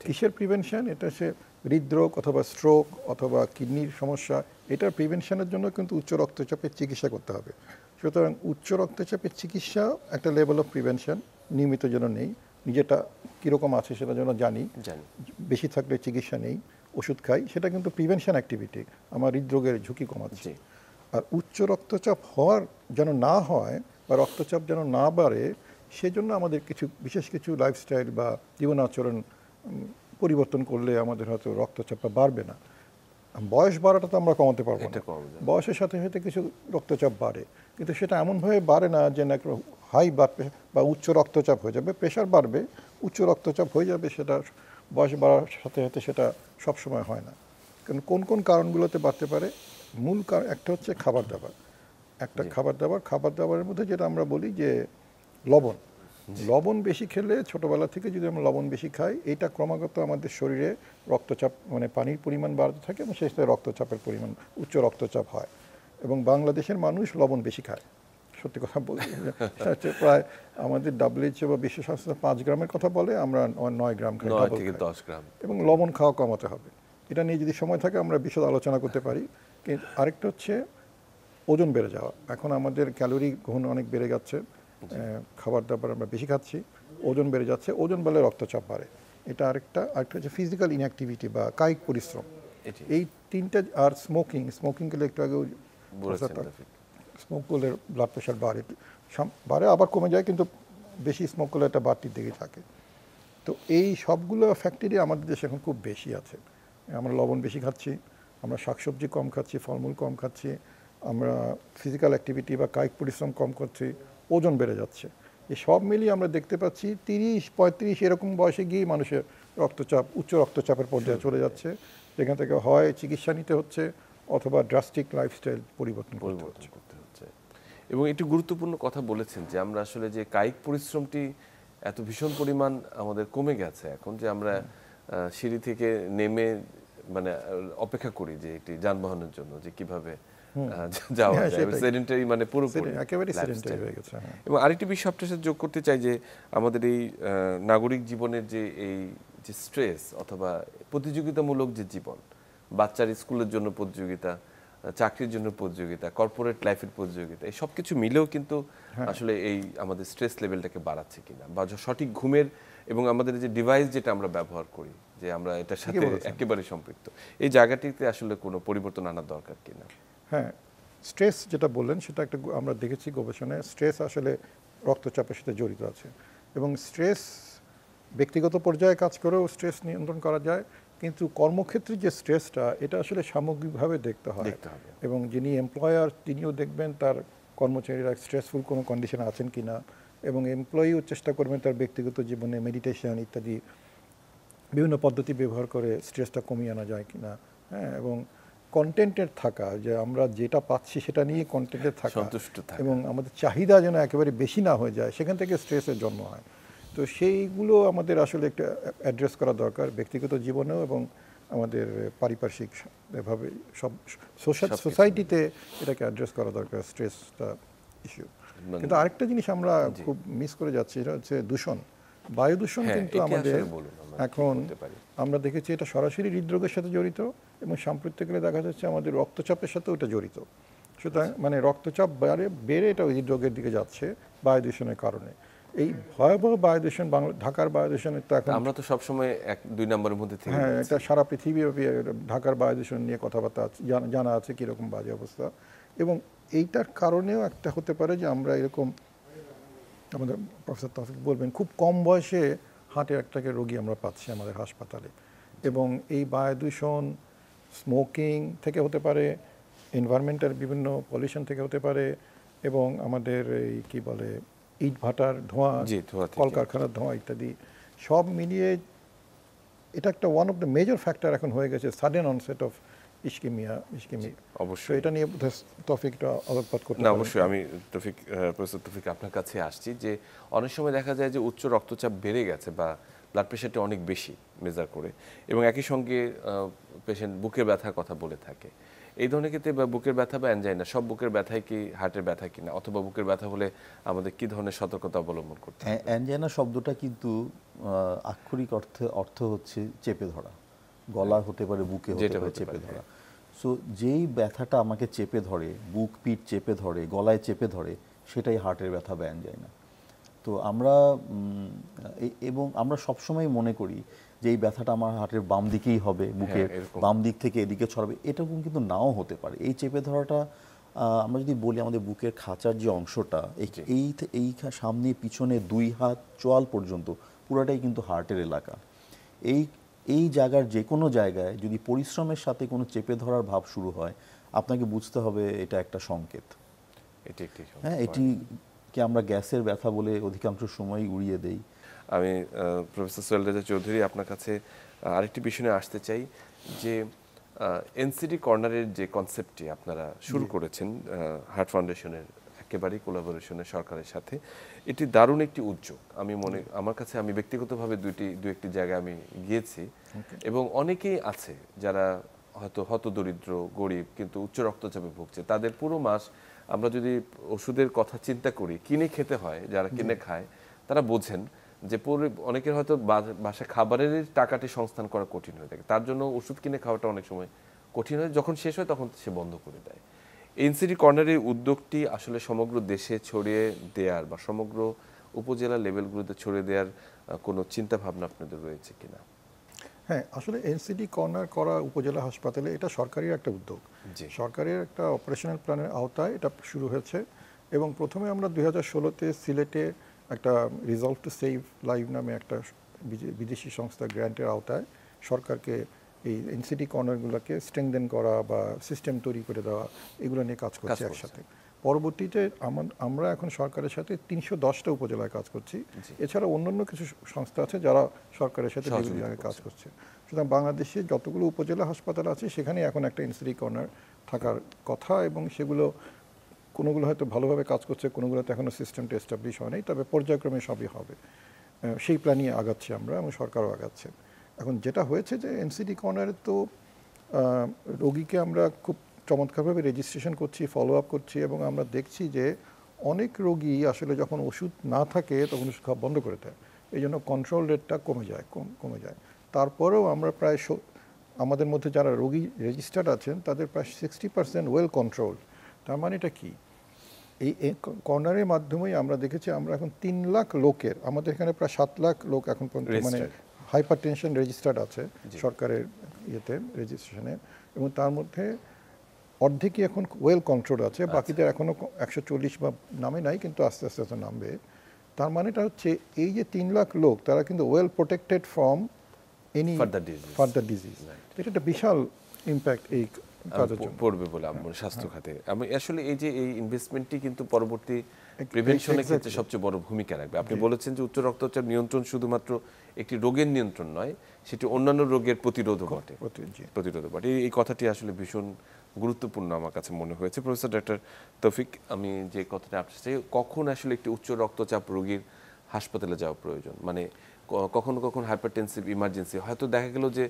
কিসের প্রিভেনশন? এটা সে হৃদরোগ অথবা স্ট্রোক অথবা কিডনির সমস্যা, এটার প্রিভেনশনের জন্য কিন্তু উচ্চ রক্তচাপের চিকিৎসা করতে হবে। সুতরাং উচ্চ রক্তচাপের চিকিৎসা একটা লেভেল অফ প্রিভেনশন, নিয়মিত যেন নেই, নিজেটা কীরকম আছে সেটা যেন জানি, বেশি থাকলে চিকিৎসা নেই, ওষুধ খাই, সেটা কিন্তু প্রিভেনশন অ্যাক্টিভিটি, আমার হৃদরোগের ঝুঁকি কমাচ্ছে। আর উচ্চ রক্তচাপ হওয়ার যেন না হয় বা রক্তচাপ যেন না বাড়ে, সেজন্য আমাদের বিশেষ কিছু লাইফস্টাইল বা জীবনাচরণ পরিবর্তন করলে আমাদের হয়তো রক্তচাপটা বাড়বে না। বয়স বাড়াটা তো আমরা কমাতে পারবো না, বয়সের সাথে সাথে কিছু রক্তচাপ বাড়ে, কিন্তু সেটা এমনভাবে বাড়ে না যে না হাই ব্লাড প্রেশার বা উচ্চ রক্তচাপ হয়ে যাবে, প্রেশার বাড়বে, উচ্চ রক্তচাপ হয়ে যাবে, সেটা বয়স বাড়ার সাথে সাথে সেটা সবসময় হয় না। কারণ কোন কোন কারণগুলোতে বাড়তে পারে? মূল কারণ একটা হচ্ছে খাবার দাবার, খাবার দাবারের মধ্যে যেটা আমরা বলি যে লবণ বেশি খেলে, ছোটবেলা থেকে যদি আমরা লবণ বেশি খাই, এটা ক্রমাগত আমাদের শরীরে রক্তচাপ মানে পানির পরিমাণ বাড়তে থাকে এবং সেই সাথে রক্তচাপের পরিমাণ, উচ্চ রক্তচাপ হয়। এবং বাংলাদেশের মানুষ লবণ বেশি খায়, সত্যি কথা বলছি, প্রায় আমাদের WHO বা বিশ্ব স্বাস্থ্য 5 গ্রামের কথা বলে, আমরা 9 গ্রাম খাই, 9 থেকে 10 গ্রাম। এবং লবণ খাওয়া কমাতে হবে, এটা নিয়ে যদি সময় থাকে আমরা বিশদ আলোচনা করতে পারি। কিন্তু আরেকটা হচ্ছে ওজন বেড়ে যাওয়া। এখন আমাদের ক্যালোরি গ্রহণ অনেক বেড়ে যাচ্ছে, খাবার দাবার আমরা বেশি খাচ্ছি, ওজন বেড়ে যাচ্ছে, ওজন বেড়ে রক্তচাপ বাড়ে, এটা আরেকটা হচ্ছে ফিজিক্যাল ইনঅ্যাক্টিভিটি বা কায়িক পরিশ্রম, এই তিনটা। আর স্মোকিং করলে একটু আগে স্মোক করলে ব্লাড প্রেশার বাড়ে আবার কমে যায়, কিন্তু বেশি স্মোক করলে একটা বাড়তির দিকে থাকে। তো এই সবগুলো ফ্যাক্টরি আমাদের দেশে এখন খুব বেশি আছে। আমরা লবণ বেশি খাচ্ছি, আমরা শাকসবজি কম খাচ্ছি, ফলমূল কম খাচ্ছি, আমরা ফিজিক্যাল অ্যাক্টিভিটি বা কায়িক পরিশ্রম কম করছি, ওজন বেড়ে যাচ্ছে। এই সব মিলিয়ে আমরা দেখতে পাচ্ছি 30-35 এরকম বয়সে গিয়ে মানুষের উচ্চ রক্তচাপের পর্যায়ে চলে যাচ্ছে, যেখান থেকে হয় চিকিৎসা নিতে হচ্ছে অথবা ড্রাস্টিক লাইফস্টাইল পরিবর্তন করতে হচ্ছে। এবং একটি গুরুত্বপূর্ণ কথা বলেছেন যে আমরা আসলে যে কায়িক পরিশ্রমটি এত ভীষণ পরিমাণ আমাদের কমে গেছে এখন, যে আমরা সিঁড়ি থেকে নেমে মানে অপেক্ষা করি যে একটি যানবাহনের জন্য যে কিভাবে যাওয়া যায়, সেডেন্টারি মানে পুরোপুরি একেবারে সেডেন্টারি হয়ে গেছে। এবং আরেকটি বিষয় আপনার সাথে যোগ করতে চাই যে আমাদের এই নাগরিক জীবনের যে এই যে স্ট্রেস অথবা প্রতিযোগিতামূলক যে জীবন, বাচ্চার স্কুলের জন্য প্রতিযোগিতা, চাকরির জন্য প্রতিযোগিতা, কর্পোরেট লাইফের প্রতিযোগিতা, এই সব কিছু মিলেও কিন্তু আসলে এই আমাদের স্ট্রেস লেভেলটাকে বাড়াচ্ছে কিনা, বা সঠিক ঘুমের এবং আমাদের যে ডিভাইস যেটা আমরা ব্যবহার করি যে আমরা এটার সাথে একেবারে সম্পৃক্ত, এই জায়গাটিতে আসলে কোনো পরিবর্তন আনার দরকার কিনা। হ্যাঁ, স্ট্রেস যেটা বললেন সেটা একটা আমরা দেখেছি গবেষণায়, স্ট্রেস আসলে রক্তচাপের সাথে জড়িত আছে, এবং স্ট্রেস ব্যক্তিগত পর্যায়ে কাজ করেও স্ট্রেস নিয়ন্ত্রণ করা যায়, কিন্তু কর্মক্ষেত্রে যে স্ট্রেসটা এটা আসলে সামগ্রিকভাবে দেখতে হয়। এবং যিনি এমপ্লয়ার তিনিও দেখবেন তার কর্মচারীরা স্ট্রেসফুল কোনো কন্ডিশনে আছেন কি না, এবং এমপ্লয়িও চেষ্টা করবেন তার ব্যক্তিগত জীবনে মেডিটেশন ইত্যাদি বিভিন্ন পদ্ধতি ব্যবহার করে স্ট্রেসটা কমিয়ে আনা যায় কিনা। হ্যাঁ, এবং কন্টেন্টেড থাকা, যে আমরা যেটা পাচ্ছি সেটা নিয়ে কন্টেন্টেড থাকা, এবং আমাদের চাহিদা যেন একেবারে বেশি না হয়ে যায়, সেখান থেকে স্ট্রেসের জন্ম হয়। তো সেইগুলো আমাদের আসলে একটা অ্যাড্রেস করা দরকার ব্যক্তিগত জীবনেও এবং আমাদের পারিপার্শ্বিক এভাবে সব সোসাইটিতে এটাকে অ্যাড্রেস করা দরকার, স্ট্রেসটা ইস্যু। কিন্তু আরেকটা জিনিস আমরা খুব মিস করে যাচ্ছি, এটা হচ্ছে দূষণ, বায়ু দূষণ। হ্যাঁ, কিন্তু এটি আমাদের আসলে বলুন আমরা কি এখন করতে পারি? আমরা দেখেছি এটা সরাসরি হৃদরোগের সাথে জড়িত, এবং সাম্প্রতিককালে দেখা যাচ্ছে আমাদের রক্তচাপের সাথেও এটা জড়িত। সুতরাং মানে রক্তচাপ বেড়ে এটা হৃদরোগের দিকে যাচ্ছে বায়ু দূষণের কারণে। এই ভয়াবহ বায়ু দূষণ ঢাকার বায়ু দূষণের তো এখন আমরা তো সবসময় 1-2 নম্বরের মধ্যে থেকে হ্যাঁ, যাচ্ছি। এটা সারা পৃথিবীব্যাপী ঢাকার বায়ু দূষণ নিয়ে কথাবার্তা আছে, জানা আছে কীরকম বাজে অবস্থা। এবং এইটার কারণেও একটা হতে পারে যে আমরা এরকম, আমাদের প্রফেসর তৌফিক বলবেন, খুব কম বয়সে হার্টের অ্যাটাকের রোগী আমরা পাচ্ছি আমাদের হাসপাতালে। এবং এই বায়ু দূষণ স্মোকিং থেকে হতে পারে, এনভায়রনমেন্টাল বিভিন্ন পলিউশন থেকে হতে পারে, এবং আমাদের এই কি বলে ইট ভাটার ধোঁয়া, জি, ধোঁয়া থেকে। কলকারখানার ধোঁয়া ইত্যাদি সব মিলিয়ে এটা একটা one of the major factor এখন হয়ে গেছে সাডেন অনসেট অফ ইস্কেমিয়া। অবশ্যই এটা নিয়ে তৌফিকটা আলোকপাত করতে না, পারেন। অবশ্যই আমি প্রফেসর তৌফিক আপনার কাছে আসছি যে অনেক সময় দেখা যায় যে উচ্চ রক্তচাপ বেড়ে গেছে বা ব্লাড প্রেশারটা অনেক বেশি মেজার করে, এবং একই সঙ্গে পেশেন্ট বুকের ব্যথার কথা বলে থাকে। এই ধরনের ক্ষেত্রে বা বুকের ব্যথা বা অ্যানজাইনা, সব বুকের ব্যথাই কি হার্টের ব্যথা কিনা, অথবা বুকের ব্যথা হলে আমাদের কি ধরনের সতর্কতা অবলম্বন করতে হবে? অ্যাঞ্জাইনা শব্দটা কিন্তু আক্ষরিক অর্থ হচ্ছে চেপে ধরা। গলা হতে পারে, বুকে হতে যেটা পারে হতে চেপে পারে, ধরা। সো যেই ব্যথাটা আমাকে চেপে ধরে, বুক পিঠ চেপে ধরে, গলায় চেপে ধরে, সেটাই হার্টের ব্যথা বা অ্যাঞ্জাইনা। তো আমরা এবং আমরা সবসময় মনে করি যে এই ব্যথাটা আমার হার্টের বাম দিকেই হবে, বুকের এরকম। বাম দিক থেকে এদিকে ছড়াবে, এরকম কিন্তু নাও হতে পারে। এই চেপে ধরাটা আমরা যদি বলি আমাদের বুকের খাঁচার যে অংশটা, এই সামনে পিছনে 2 হাত চোয়াল পর্যন্ত পুরাটাই কিন্তু হার্টের এলাকা। এই জায়গার যে কোনো জায়গায় যদি পরিশ্রমের সাথে কোনো চেপে ধরার ভাব শুরু হয়, আপনাকে বুঝতে হবে এটা একটা সংকেত। এটি একটি হ্যাঁ, এটিকে আমরা গ্যাসের ব্যথা বলে অধিকাংশ সময়ই উড়িয়ে দেই। আমি প্রফেসর সোহেল রেজা চৌধুরী আপনার কাছে আরেকটি বিষয় নিয়ে আসতে চাই যে এনসিডি কর্নারের যে কনসেপ্টটি আপনারা শুরু করেছেন হার্ট ফাউন্ডেশনের একেবারেই কোলাবোরেশনে সরকারের সাথে, এটি দারুণ একটি উদ্যোগ। আমার কাছে, আমি ব্যক্তিগতভাবে দু একটি জায়গায় আমি গিয়েছি, এবং অনেকেই আছে যারা হয়তো হতদরিদ্র, গরিব, কিন্তু উচ্চ রক্তচাপে ভুগছে। তাদের পুরো মাস আমরা যদি ওষুধের কথা চিন্তা করি, কিনে খেতে হয়, যারা কিনে খায় তারা বোঝেন যে অনেকের হয়তো বাসায় খাবারের টাকাটি সংস্থান করা কঠিন হয়ে থাকে, তার জন্য ওষুধ কিনে খাওয়াটা অনেক সময় কঠিন হয়, যখন শেষ হয় তখন সে বন্ধ করে দেয়। এনসিডি কর্নারের উদ্যোগটি আসলে সমগ্র দেশে ছড়িয়ে দেওয়ার বা সমগ্র উপজেলা লেভেলগুলোতে ছড়িয়ে দেওয়ার কোনো চিন্তা ভাবনা আপনাদের রয়েছে কিনা? হ্যাঁ, আসলে এনসিডি কর্নার করা উপজেলা হাসপাতালে এটা সরকারের একটা উদ্যোগ। সরকারের একটা অপারেশনাল প্ল্যানের আওতায় এটা শুরু হয়েছে। এবং প্রথমে আমরা 2016-তে সিলেটে একটা রিজলভ টু সেভ লাইভ নামে একটা বিদেশি সংস্থার গ্র্যান্টের আওতায় সরকারকে এই এনসিডি কর্নারগুলোকে স্ট্রেংথেন করা বা সিস্টেম তৈরি করে দেওয়া, এগুলো নিয়ে কাজ করছে একসাথে। পরবর্তীতে আমরা এখন সরকারের সাথে 310টা উপজেলায় কাজ করছি। এছাড়া অন্যান্য কিছু সংস্থা আছে যারা সরকারের সাথে বিভিন্ন জায়গায় কাজ করছে। সুতরাং বাংলাদেশে যতগুলো উপজেলা হাসপাতাল আছে সেখানে এখন একটা এনসিডি কর্নার থাকার কথা, এবং সেগুলো কোনোগুলো হয়তো ভালোভাবে কাজ করছে, কোনোগুলোতে এখনও সিস্টেমটা এস্টাবলিশ হয়নি, তবে পর্যায়ক্রমে সবই হবে। সেই প্ল্যানই আগাচ্ছি আমরা, এবং সরকারও আগাচ্ছে। এখন যেটা হয়েছে যে এনসিডি কর্নারে তো রোগীকে আমরা খুব চমৎকারভাবে রেজিস্ট্রেশন করছি, ফলো আপ করছি, এবং আমরা দেখছি যে অনেক রোগী আসলে যখন ওষুধ না থাকে তখন ওষুধ খাওয়া বন্ধ করে দেয়। এই জন্য কন্ট্রোল রেটটা কমে যায়। তারপরেও আমরা প্রায় আমাদের মধ্যে যারা রোগী রেজিস্টার্ড আছেন তাদের প্রায় 60% ওয়েল কন্ট্রোল। তার মানে এটা কি? এই কর্নারের মাধ্যমেই আমরা দেখেছি আমরা এখন 3 লাখ লোকের, আমাদের এখানে প্রায় 7 লাখ লোক এখন পর্যন্ত মানে হাইপার টেনশন রেজিস্টার্ড আছে সরকারের রেজিস্ট্রেশনে, এবং তার মধ্যে অর্ধেকই এখন ওয়েল কন্ট্রোল আছে, বাকিদের এখনও 140 বা নামে নাই, কিন্তু আস্তে আস্তে নামবে। তার মানেটা হচ্ছে এই যে 3 লাখ লোক, তারা কিন্তু well protected from any further disease. এটা একটা বিশাল ইম্প্যাক্ট এই পড়বে বলে আমার স্বাস্থ্য খাতে। আমি আসলে এই যে এই ইনভেস্টমেন্টটি কিন্তু পরবর্তী প্রিভেনশনের ক্ষেত্রে সবচেয়ে বড় ভূমিকা রাখবে। আপনি বলেছেন যে উচ্চ রক্তচাপ নিয়ন্ত্রণ শুধুমাত্র একটি রোগের নিয়ন্ত্রণ নয়, সেটি অন্যান্য রোগের প্রতিরোধ বটে। এই কথাটি আসলে ভীষণ গুরুত্বপূর্ণ আমার কাছে মনে হয়েছে। প্রফেসর ডক্টর তৌফিক, আমি যে কথাটা আপনার চাই, কখন আসলে একটি উচ্চ রক্তচাপ রোগীর হাসপাতালে যাওয়া প্রয়োজন? মানে কখনো কখনো হাইপারটেনসিভ ইমার্জেন্সি হয়তো দেখা গেল যে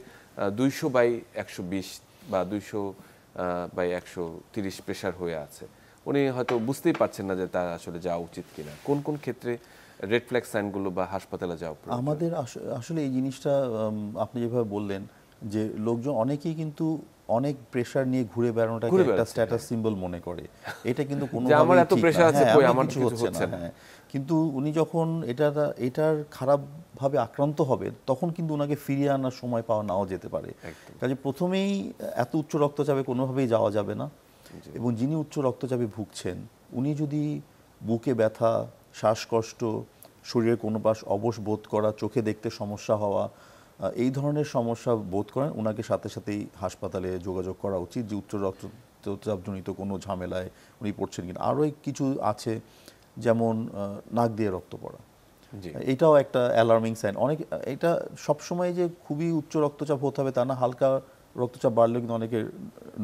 200/120 বা 200/130 প্রেশার হয়ে আছে, উনি হয়তো বুঝতেই পারছেন না যে তার আসলে যাওয়া উচিত কিনা, কোন কোন ক্ষেত্রে রেড ফ্ল্যাগ সাইনগুলো বা হাসপাতালে যাওয়া প্রয়োজন? আমাদের আসলে এই জিনিসটা আপনি যেভাবে বললেন যে লোকজন অনেকেই কিন্তু অনেক প্রেশার নিয়ে ঘুরে বেড়ানোটাকে ঘুরে একটা বেড়াচ্ছে, স্ট্যাটাস সিম্বল মনে করে। এটা কিন্তু যে আমার কোনোভাবেই এত ঠিক না। প্রেশার আছে, হ্যাঁ, কই আমার আমার কিছু কিছু হচ্ছে না। হ্যাঁ, কিন্তু উনি যখন এটার খারাপভাবে আক্রান্ত হবেন তখন কিন্তু ওনাকে ফিরিয়ে আনার সময় পাওয়া নাও যেতে পারে। একদম। কাজে প্রথমেই এত উচ্চ রক্তচাপে কোনোভাবেই যাওয়া যাবে না। এবং যিনি উচ্চ রক্তচাপে ভুগছেন উনি যদি বুকে ব্যথা, শ্বাসকষ্ট, শরীরের কোনো পাশ অবশ বোধ করা, চোখে দেখতে সমস্যা হওয়া, এই ধরনের সমস্যা বোধ করেন, ওনাকে সাথে সাথেই হাসপাতালে যোগাযোগ করা উচিত যে উচ্চ রক্তচাপজনিত কোনো ঝামেলায় উনি পড়ছেন কিনা। আরও কিছু আছে, যেমন নাক দিয়ে রক্ত পড়া। জি। এটাও একটা অ্যালার্মিং সাইন। এটা সবসময় যে খুবই উচ্চ রক্তচাপ হতে হবে তা না, হালকা রক্তচাপ বাড়লেও কিন্তু অনেকের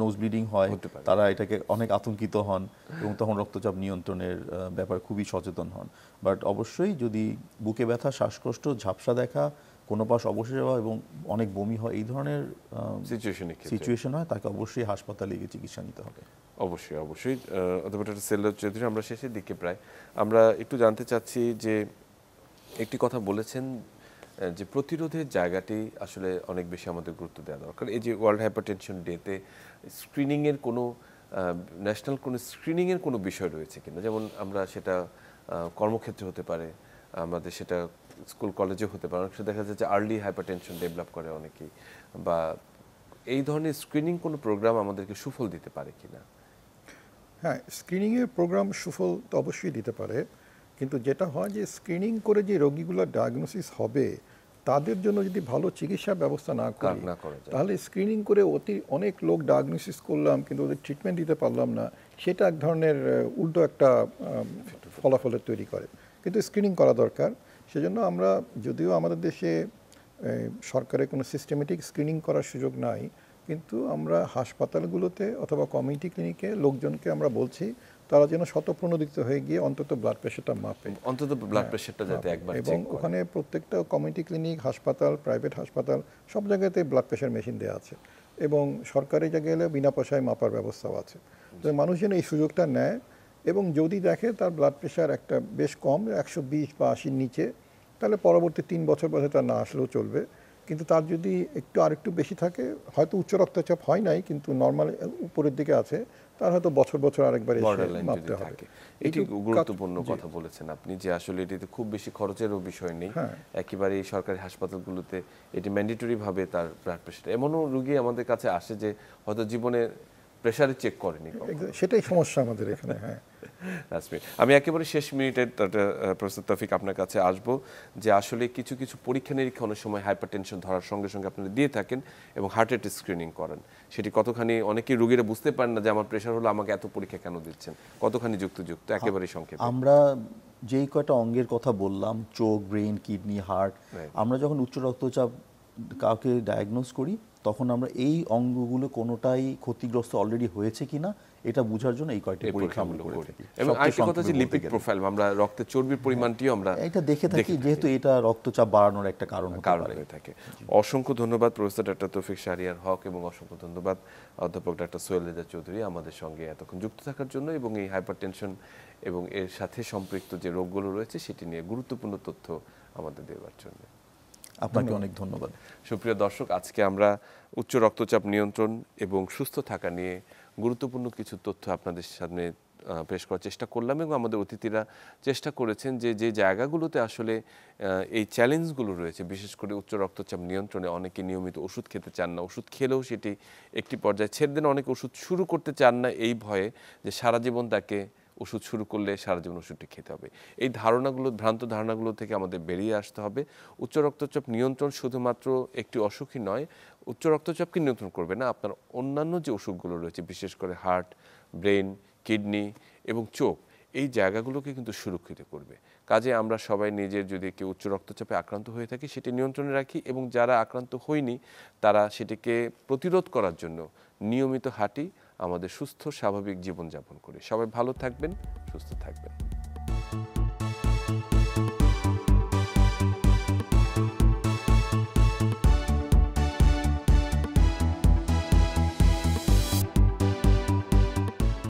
নোজ ব্লিডিং হয়, হতে পারে। তারা এটাকে অনেক আতঙ্কিত হন এবং তখন রক্তচাপ নিয়ন্ত্রণের ব্যাপারে খুবই সচেতন হন। বাট অবশ্যই যদি বুকে ব্যথা, শ্বাসকষ্ট, ঝাপসা দেখা, কোনো পাশ অবশেষ যাওয়া এবং অনেক বমি হয়, এই ধরনের সিচুয়েশন হয়, তাকে অবশ্যই হাসপাতালে গিয়ে চিকিৎসা নিতে হবে। অবশ্যই অবশ্যই। অথবা সেলর চৌধুরী, আমরা শেষের দিকে প্রায়, আমরা একটু জানতে চাচ্ছি যে একটি কথা বলেছেন যে প্রতিরোধের জায়গাটি আসলে অনেক বেশি আমাদের গুরুত্ব দেওয়া দরকার। এই যে ওয়ার্ল্ড হাইপারটেনশন ডেতে স্ক্রিনিংয়ের কোনো ন্যাশনাল কোনো স্ক্রিনিংয়ের কোনো বিষয় রয়েছে কিনা, যেমন আমরা সেটা কর্মক্ষেত্রে হতে পারে, আমাদের সেটা স্কুল কলেজে হতে পারে, অনেক সময় দেখা যাচ্ছে আর্লি হাইপারটেনশন ডেভেলপ করে অনেকেই, বা এই ধরনের স্ক্রিনিং কোনো প্রোগ্রাম আমাদেরকে সুফল দিতে পারে কিনা? হ্যাঁ, স্ক্রিনিংয়ের প্রোগ্রাম সুফল তো অবশ্যই দিতে পারে, কিন্তু যেটা হয় যে স্ক্রিনিং করে যে রোগীগুলোর ডায়াগনোসিস হবে তাদের জন্য যদি ভালো চিকিৎসা ব্যবস্থা না করি, তাহলে স্ক্রিনিং করে অনেক লোক ডায়াগনোসিস করলাম কিন্তু ওদের ট্রিটমেন্ট দিতে পারলাম না, সেটা এক ধরনের উল্টো একটা ফলাফলের তৈরি করে। কিন্তু স্ক্রিনিং করা দরকার। সেজন্য আমরা, যদিও আমাদের দেশে সরকারের কোনো সিস্টেমেটিক স্ক্রিনিং করার সুযোগ নাই, কিন্তু আমরা হাসপাতালগুলোতে অথবা কমিউনিটি ক্লিনিকে লোকজনকে আমরা বলছি তারা যেন স্বতঃপ্রণোদিত হয়ে গিয়ে অন্তত ব্লাড প্রেশারটা মাপে, অন্তত ব্লাড প্রেশারটা যাতে একবার চেক করে। এবং ওখানে প্রত্যেকটা কমিউনিটি ক্লিনিক, হাসপাতাল, প্রাইভেট হাসপাতাল সব জায়গাতে ব্লাড প্রেশার মেশিন দেওয়া আছে এবং সরকারি জায়গায় গেলে বিনা পয়সায় মাপার ব্যবস্থাও আছে। তো মানুষ যেন এই সুযোগটা নেয় এবং যদি দেখে তার ব্লাড প্রেশার একটা বেশ কম, 120 বা 80-র নিচে, তাহলে পরবর্তী 3 বছর বাদে তার না আসলেও চলবে। কিন্তু তার যদি আরেকটু বেশি থাকে, হয়তো উচ্চ রক্তচাপ হয় নাই কিন্তু নর্মাল উপরের দিকে আছে, তার হয়তো বছর বছর আরেকবার এসে মাপতে হবে। এটি গুরুত্বপূর্ণ কথা বলেছেন আপনি, যে আসলে এটিতে খুব বেশি খরচেরও বিষয় নেই। একেবারে সরকারি হাসপাতালগুলোতে এটি ম্যান্ডেটরি ভাবে তার ব্লাড প্রেশার, এমনও রোগী আমাদের কাছে আসে যে হয়তো জীবনে প্রেশারে চেক করেনি, সেটাই সমস্যা আমাদের এখানে। হ্যাঁ, আমি একেবারে শেষ মিনিটের প্রফেসর তৌফিক আপনার কাছে আসব, যে আসলে কিছু কিছু পরীক্ষা নিরীক্ষা অনেক সময় হাইপারটেনশন ধরার সঙ্গে সঙ্গে আপনারা দিয়ে থাকেন এবং হার্টের স্ক্রিনিং করেন, সেটি কতখানি, অনেকেই রোগীরা বুঝতে পারেন না যে আমার প্রেশার হলো, আমাকে এত পরীক্ষা কেন দিচ্ছেন, কতখানি যুক্তিযুক্ত, একেবারে সংক্ষেপে? আমরা যেই কয়টা অঙ্গের কথা বললাম, চোখ, ব্রেন, কিডনি, হার্ট, আমরা যখন উচ্চ রক্তচাপ কাউকে ডায়াগনোজ করি তখন আমরা এই অঙ্গগুলো কোনোটাই ক্ষতিগ্রস্ত অলরেডি হয়েছে কিনা এটা বোঝার জন্য এই কয়টি পরীক্ষা আমরা করে থাকি। এবং আরেকটা কথা যে লিপিড প্রোফাইল, আমরা রক্তের চর্বির পরিমাণটিও আমরা এটা দেখে থাকি, যেহেতু এটা রক্তচাপ বাড়ানোর একটা কারণ হয়ে থাকে। অসংখ্য ধন্যবাদ প্রফেসর ডক্টর তৌফিক শাহরিয়ার হক, এবং অসংখ্য ধন্যবাদ অধ্যাপক ডক্টর সোহেল রেজা চৌধুরী আমাদের সঙ্গে এতক্ষণ যুক্ত থাকার জন্য এবং এই হাইপারটেনশন এবং এর সাথে সম্পৃক্ত যে রোগগুলো রয়েছে সেটি নিয়ে গুরুত্বপূর্ণ তথ্য আমাদের দেওয়ার জন্য আপনাকে অনেক ধন্যবাদ। সুপ্রিয় দর্শক, আজকে আমরা উচ্চ রক্তচাপ নিয়ন্ত্রণ এবং সুস্থ থাকা নিয়ে গুরুত্বপূর্ণ কিছু তথ্য আপনাদের সামনে পেশ করার চেষ্টা করলাম, এবং আমাদের অতিথিরা চেষ্টা করেছেন যে যে জায়গাগুলোতে আসলে এই চ্যালেঞ্জগুলো রয়েছে, বিশেষ করে উচ্চ রক্তচাপ নিয়ন্ত্রণে অনেকে নিয়মিত ওষুধ খেতে চান না, ওষুধ খেলেও সেটি একটি পর্যায়ে ছেড়ে দেন, অনেক ওষুধ শুরু করতে চান না এই ভয়ে যে সারা জীবন তাকে ওষুধ শুরু করলে সারা জীবন ওষুধটি খেতে হবে। এই ধারণাগুলো, ভ্রান্ত ধারণাগুলো থেকে আমাদের বেরিয়ে আসতে হবে। উচ্চ রক্তচাপ নিয়ন্ত্রণ শুধুমাত্র একটি অসুখই নয়, উচ্চ রক্তচাপকে নিয়ন্ত্রণ করবে না, আপনার অন্যান্য যে অসুখগুলো রয়েছে, বিশেষ করে হার্ট, ব্রেন, কিডনি এবং চোখ, এই জায়গাগুলোকে কিন্তু সুরক্ষিত করবে। কাজে আমরা সবাই নিজের, যদি কেউ উচ্চ রক্তচাপে আক্রান্ত হয়ে থাকি সেটি নিয়ন্ত্রণে রাখি, এবং যারা আক্রান্ত হয়নি তারা সেটিকে প্রতিরোধ করার জন্য নিয়মিত হাঁটি, আমাদের সুস্থ স্বাভাবিক জীবনযাপন করি। সবাই ভালো থাকবেন, সুস্থ থাকবেন।